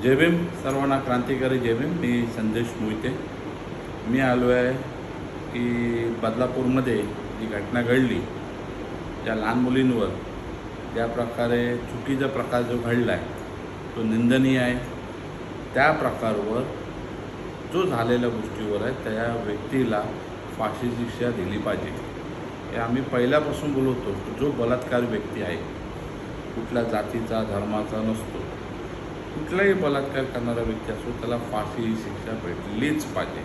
जय भीम सर्वांना, क्रांतिकारी जय भीम. मी संदेश मोहिते. मी आलो आहे की बदलापूरमध्ये जी घटना घडली त्या लहान मुलींवर ज्या प्रकारे चुकीचा प्रकार जो घडला आहे तो निंदनीय आहे. त्या प्रकारावर जो झालेल्या गोष्टीवर आहे त्या व्यक्तीला फाशी शिक्षा दिली पाहिजे. हे आम्ही पहिल्यापासून बोलवतो. जो बलात्कार व्यक्ती आहे कुठल्या जातीचा धर्माचा नसतो, कुठलाही बलात्कार करणारा व्यक्ती असो त्याला फाशी ही शिक्षा भेटलीच पाहिजे.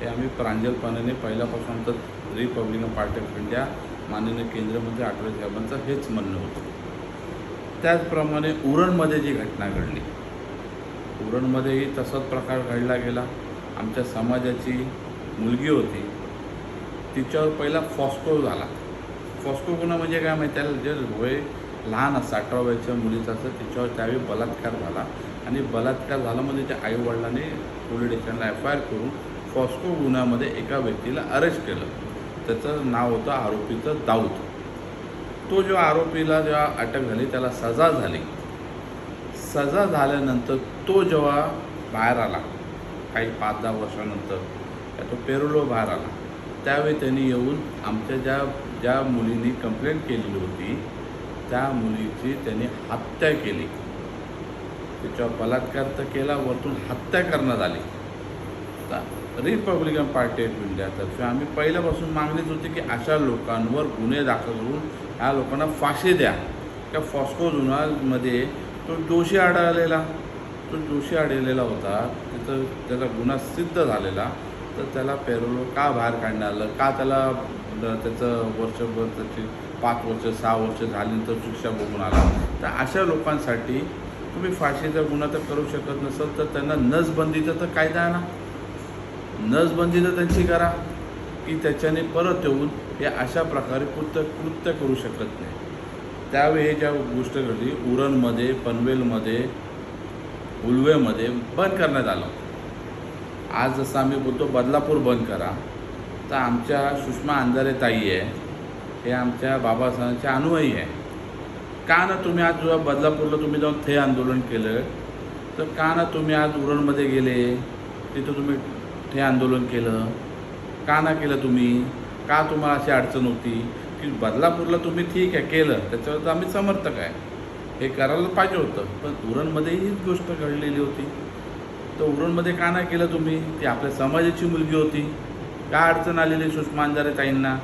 हे आम्ही प्रांजलपणाने पहिल्यापासून तर रिपब्लिकन पार्टी ऑफ इंडिया माननीय केंद्रमंत्री आठवले साहेबांचं हेच म्हणणं होतं. त्याचप्रमाणे उरणमध्ये जी घटना घडली, उरणमध्येही तसाच प्रकार घडला गेला. आमच्या समाजाची मुलगी होती, तिच्यावर पहिला फॉस्को झाला. फॉस्को गुन्हा म्हणजे काय माहिती आहे, जे वय लहान असं 18 वर्षाच्या मुलीचं असं तिच्यावर त्यावेळी बलात्कार झाला आणि बलात्कार झाला म्हणजे त्या आईवडिलांनी पोलीस स्टेशनला FIR करून फॉस्को गुन्ह्यामध्ये एका व्यक्तीला अरेस्ट केलं. त्याचं नाव होतं आरोपीचं दाऊद. तो जो आरोपीला जेव्हा अटक झाली त्याला सजा झाली. सजा झाल्यानंतर तो जेव्हा बाहेर आला काही 5-10 वर्षानंतर, तो पेरोलो बाहेर आला, त्यावेळी त्यांनी येऊन आमच्या ज्या मुलींनी कंप्लेंट केलेली होती त्या मुलीची त्यांनी हत्या केली. तिच्यावर बलात्कार तर केला, वरतून हत्या करण्यात आली. तर रिपब्लिकन पार्टी ऑफ इंडियातर्फे आम्ही पहिल्यापासून मागणीच होती की अशा लोकांवर गुन्हे दाखल करून ह्या लोकांना फाशी द्या. त्या फॉस्को गुन्ह्यामध्ये तो दोषी आढळलेला होता, त्याचा गुन्हा सिद्ध झालेला, तर त्याला पेरोल का बाहेर काढण्यात आलं, का त्याला त्याचं वर्षभर त्याची 5 वर्ष 6 वर्ष झाल्यानंतर शिक्षा भोगून आला. तर अशा लोकांसाठी तुम्ही फाशीचा गुन्हा तर करू शकत नसाल तर त्यांना नसबंदीचं तर कायदा आहे ना, नसबंदी तर त्यांची करा की त्याच्याने परत येऊन हे अशा प्रकारे कृत्य करू शकत नाही. त्यावेळी ज्या गोष्ट घडली उरणमध्ये, पनवेलमध्ये, उलवेमध्ये बंद करण्यात आलं. आज जसं आम्ही बोलतो बदलापूर बंद करा, तर आमच्या सुषमा अंधारे ताई आहे, हे आमच्या बाबासाहेबांचे अनुयायी आहे. का ना तुम्ही आज जेव्हा बदलापूरला तुम्ही जाऊन ठे आंदोलन केलं, तर का ना तुम्ही आज उरणमध्ये गेले, तिथं तुम्ही ठे आंदोलन केलं, का ना केलं तुम्ही? का तुम्हाला अशी अडचण होती की बदलापूरला तुम्ही ठीक आहे केलं, त्याच्यावर तर आम्ही समर्थक आहे, हे करायला पाहिजे होतं. पण उरणमध्येही हीच गोष्ट घडलेली होती. तर उरणमध्ये का नाही केलं तुम्ही? ती आपल्या समाजाची मुलगी होती. काय अडचण आलेली सुषमा अंधारे ताईंना?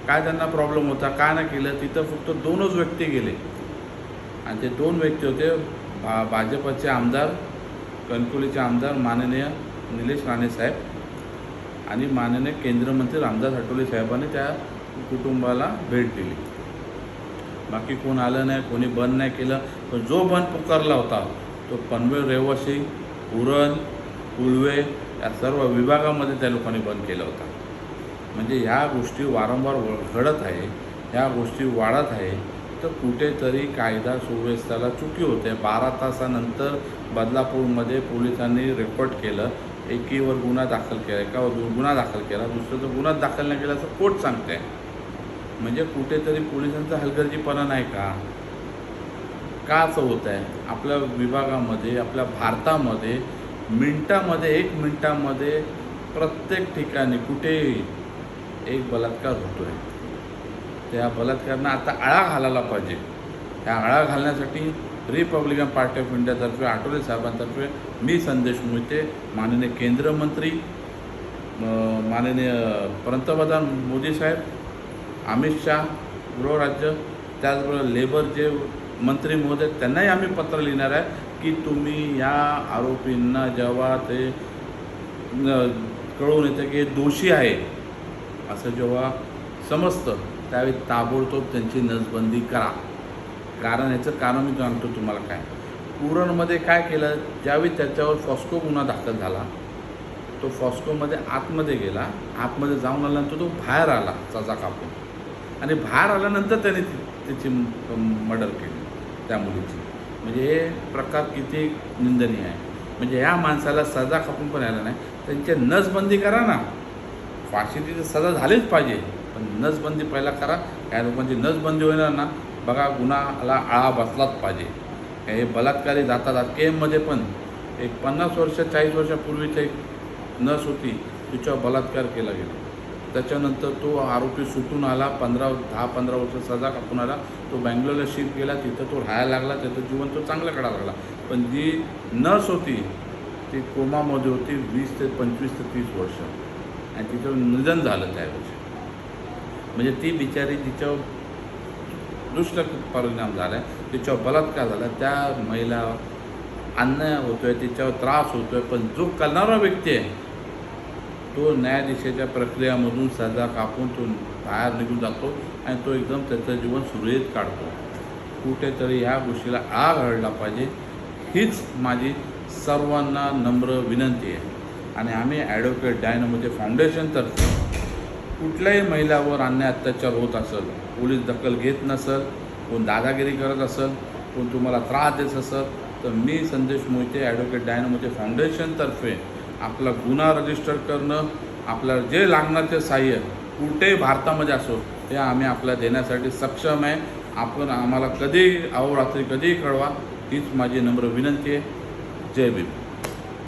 काय त्यांना प्रॉब्लेम होता? का नाही केलं? तिथं फक्त 2च व्यक्ती गेले आणि ते 2 व्यक्ती होते भाजपचे आमदार, कणकवलीचे आमदार माननीय निलेश राणे साहेब आणि माननीय केंद्रमंत्री रामदास आठवले साहेबांनी त्या कुटुंबाला भेट दिली. बाकी कोण आलं नाही, कोणी बंद नाही केलं. पण जो बंद पुकारला होता तो पनवेल रहिवासी, उरण, उलवे या सर्व विभागामध्ये त्या लोकांनी बंद केला होता. म्हणजे ह्या गोष्टी वारंवार घडत आहे, ह्या गोष्टी वाढत आहे, तर कुठेतरी कायदा सुव्यवस्थेला चुकी होते. 12 तासानंतर बदलापूरमध्ये पोलिसांनी रिपोर्ट केलं, एकीवर गुन्हा दाखल केला, एकावर गुन्हा दाखल केला, दुसऱ्याचा गुन्हा दाखल नाही केला असं कोर्ट सांगते आहे. म्हणजे कुठेतरी पोलिसांचा हलगर्जीपणा नाही का असं होत आहे? आपल्या विभागामध्ये, आपल्या भारतामध्ये मिनटामध्ये 1 मिनटामध्ये प्रत्येक ठिकाणी कुठेही एक बलात्कार होतो आहे. त्या बलात्कारांना आता आळा घालायला पाहिजे. ह्या आळा घालण्यासाठी रिपब्लिकन पार्टी ऑफ इंडियातर्फे आठवले साहेबांतर्फे मी संदेश मोहिते, माननीय केंद्रमंत्री, माननीय पंतप्रधान मोदी साहेब, अमित शाह गृहराज्य, त्याचबरोबर लेबर जे मंत्री महोदय, त्यांनाही आम्ही पत्र लिहिणार आहे की तुम्ही या आरोपींना जेव्हा ते कळून येतं की दोषी आहे असं जेव्हा समजतं त्यावेळी ताबडतोब त्यांची नसबंदी करा. याचं कारण मी सांगतो तुम्हाला. काय उरणमध्ये काय केलं, ज्यावेळी त्याच्यावर फॉस्को गुन्हा दाखल झाला, तो फॉस्कोमध्ये आतमध्ये गेला, आतमध्ये जाऊन आल्यानंतर तो बाहेर आला सजा कापून, आणि बाहेर आल्यानंतर त्याने तिची मर्डर केली त्या मुलीची. म्हणजे हे प्रकार किती निंदनीय आहे. म्हणजे ह्या माणसाला सजा कापून पण यायला नाही, त्यांची नसबंदी करा ना. फाशीची सजा झालीच पाहिजे, पण नसबंदी पहिला करा. या लोकांची नसबंदी होणार ना, बघा गुन्हाला आळा बसलाच पाहिजे. हे बलात्कारी जातात. केममध्ये पण एक 50 वर्ष 40 वर्षापूर्वीच एक नर्स होती, तिच्यावर बलात्कार केला गेला. त्याच्यानंतर तो आरोपी सुटून आला, 10-15 वर्ष सजा कापून आला. तो बँगलोरला शिफ्ट गेला, तिथं तो राहायला लागला, त्याचं जीवन तो चांगलं काढायला लागला. पण जी नर्स होती ती कोमामध्ये होती 20 ते 25 ते 30 वर्ष आणि तिचं निधन झालं त्यावेळेस. म्हणजे ती बिचारी, तिच्यावर दुष्ट परिणाम झाला आहे, तिच्यावर बलात्कार झाला, त्या महिला अन्याय होतो आहे, तिच्यावर त्रास होतो आहे. पण जो करणारा व्यक्ती आहे तो न्यायाधीशाच्या प्रक्रियामधून सजा कापून तो बाहेर निघून जातो आणि तो एकदम त्याचं जीवन सुरळीत काढतो. कुठेतरी ह्या गोष्टीला आळ घालला पाहिजे, हीच माझी सर्वांना नम्र विनंती आहे. आणि आम्ही ॲडव्होकेट डायनामोचे फाउंडेशनतर्फे कुठल्याही महिलावर अन्याय अत्याचार होत असेल, पोलीस दखल घेत नसेल, कोण दादागिरी करत असेल, कोण तुम्हाला त्रास देत असेल, तर मी संदेश मोहिते ॲडव्होकेट डायनामोचे फाउंडेशनतर्फे आपला गुन्हा रजिस्टर करणं, आपल्याला जे लागणारचे सहाय्य कुठेही भारतामध्ये असो हे आम्ही आपल्याला देण्यासाठी सक्षम आहे. आपण आम्हाला कधी अहोरात्री कधीही कळवा, हीच माझी नम्र विनंती आहे. जय भीम.